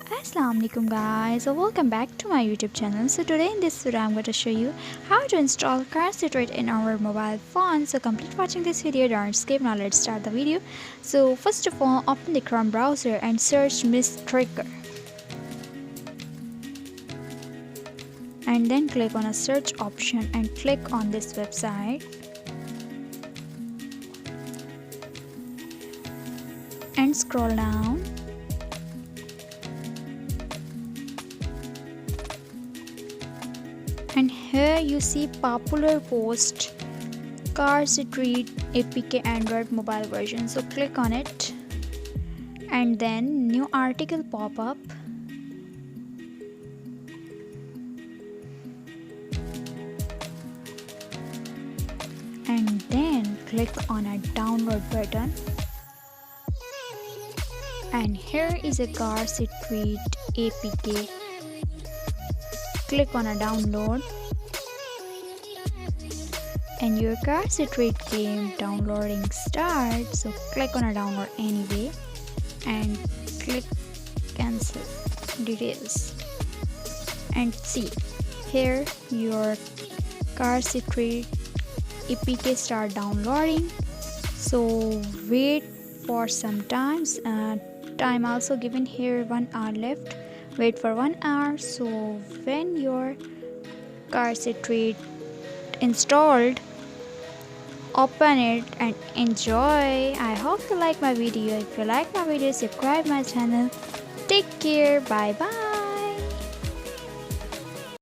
Assalamualaikum guys, so welcome back to my YouTube channel. So today in this video I'm going to show you how to install CarX Street in our mobile phone. So complete watching this video, don't skip. Now let's start the video. So first of all, open the Chrome browser and search Miss Trigger, and then click on a search option and click on this website and scroll down. And here you see popular post CarX Street APK Android mobile version. So click on it and then new article pop up. And then click on a download button. And here is a CarX Street APK. Click on a download and your CarX Street game downloading starts. So click on a download anyway and click cancel details and see here your CarX Street APK start downloading. So wait for some times. Time also given here, 1 hour left. Wait for 1 hour. So when your CarX Street installed, open it and enjoy. I hope you like my video. If you like my video, subscribe my channel. Take care. Bye bye.